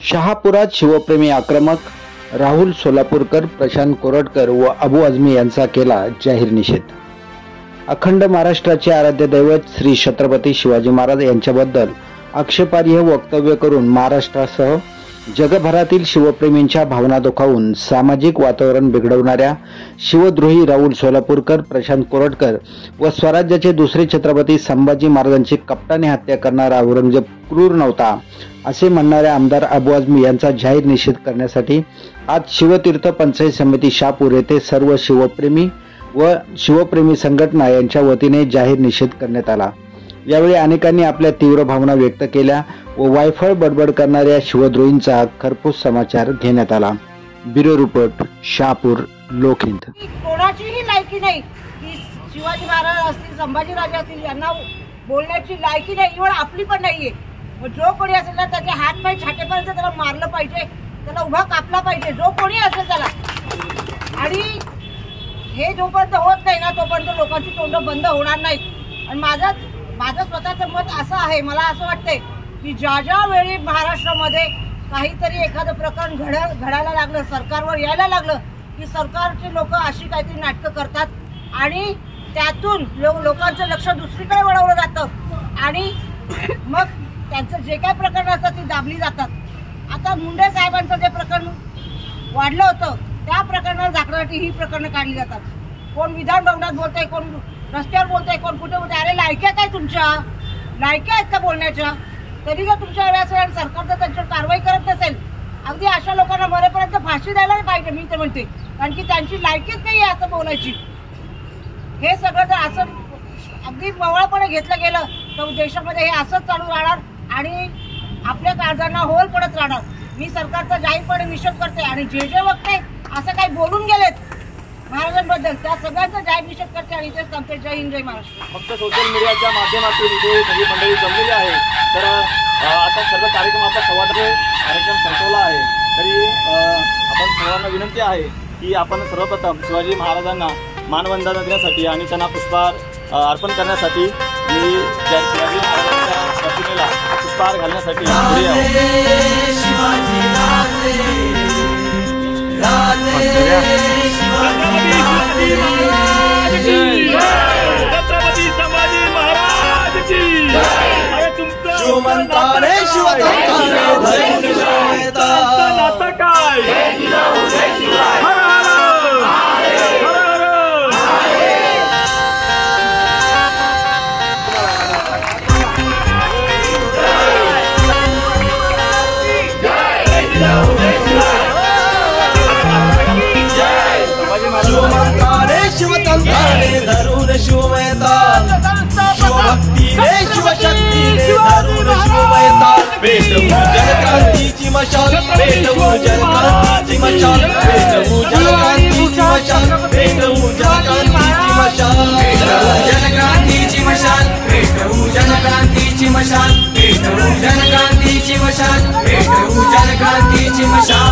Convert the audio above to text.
शहापुरात शिवप्रेमी आक्रमक, राहुल सोलापूरकर, प्रशांत कोरटकर व अबू आझमी यांचा केला जाहीर निषेध। अखंड महाराष्ट्राचे आराध्य दैवत श्री छत्रपती शिवाजी महाराज यांच्याबद्दल आक्षेपार्ह वक्तव्य करून महाराष्ट्रासह जगभरातील शिवप्रेमींच्या भावना दुखावून सामाजिक वातावरण बिघडवणाऱ्या शिवद्रोही राहुल सोलापूरकर, प्रशांत कोरटकर व स्वराज्याचे दुसरे छत्रपती संभाजी महाराजांची कपटाने हत्या करणारा औरंगजेब क्रूर नव्हता असे म्हणणाऱ्या आमदार अबू आझमी यांचा जाहीर निषेध करण्यासाठी आज शिवतीर्थ पंचायत समिती शहापूर येथे सर्व शिवप्रेमी व शिवप्रेमी संघटना यांच्या वतीने जाहीर निषेध करण्यात आला। यावेळी अनेकांनी आपल्या तीव्र भावना व्यक्त केल्या व वायफळ बडबड करणाऱ्या शिवद्रोहींचा खरपूस समाचार घेण्यात आला। ब्युरो रिपोर्ट, शहापूर लोकहित। कोणाचीही लायकी नाही की शिवाजी महाराज असतील, संभाजी राजे असतील यांना बोलण्याची लायकी नाही, इव्हन आपली पण नाहीये। जो कोणी असेल ना त्याचे हात पाय छाटेपर्यंत त्याला मारलं पाहिजे, त्याला उभा कापला पाहिजे, जो कोणी असेल त्याला। आणि हे जोपर्यंत होत नाही ना तोपर्यंत लोकांची तोंड बंद होणार नाहीत। आणि माझं स्वतःचं मत असं आहे, मला असं वाटतंय की ज्या वेळी महाराष्ट्रामध्ये काहीतरी एखादं प्रकरण घडायला लागलं, सरकारवर यायला लागलं की सरकारचे लोक अशी काहीतरी नाटकं करतात आणि त्यातून लोकांचं लक्ष दुसरीकडे वळवलं जातं आणि मग त्यांचं जे काही प्रकरण असतात ती दाबली जातात। आता मुंडे साहेबांचं जे प्रकरण वाढलं होतं त्या प्रकरणाला झाकण्यासाठी ही प्रकरणं काढली जातात। कोण विधान भवनात बोलतंय, कोण रस्त्यावर बोलतंय, कोण कुठे बोलतंय। अरे लायक्या काय तुमच्या, लायक्या आहेत का बोलण्याच्या? तरी जर तुमच्या वेळेस असेल आणि सरकार जर त्यांच्यावर कारवाई करत नसेल, अगदी अशा लोकांना मरेपर्यंत फाशी द्यायला पाहिजे, मी तर म्हणते। कारण की त्यांची लायकीच नाही आहे असं बोलायची। हे सगळं जर असं अगदी मवळपणे घेतलं गेलं तर देशामध्ये हे असंच चालू राहणार आणि आपल्या काळजांना होल पडत राहणार। मी सरकारचा जाहीरपणे निषेध करते आणि जे वक्ते असं काही बोलून गेलेत महाराजांबद्दल त्या सगळ्यांचा जाहीर निषेध करते आणि इथेच थांबते। जय हिंद, जय महाराष्ट्र। फक्त सोशल मीडियाच्या माध्यमातून इथे सगळी मंडळी जमलेली आहे। तर आता सर्व कार्यक्रम आपला संवादाचे कार्यक्रम संपवला आहे। तरी आपण सर्वांना विनंती आहे की आपण सर्वप्रथम शिवाजी महाराजांना मानवंदना देण्यासाठी आणि त्यांना पुष्पहार अर्पण करण्यासाठी मी शिवाजी महाराजांच्या प्रतिमेला पुष्पहार घालण्यासाठी पुढे शिवतंत्राने धरून शिवमयताल, शिवभक्तीने शिवशक्तीने धरून शिवमयताल। पेटवू जनक्रांतीची मशाल, पेटवू जनक्रांतीची मशाल, पेटवू जनक्रांतीची मशाल, पेटवू जनक्रांतीची मशाल, पेटवू जनक्रांतीची मशाल, पेटवू जनक्रांतीची मशाल, पेटवू जनक्रांतीची मशाल, पेटवू जनक्रांतीची मशाल।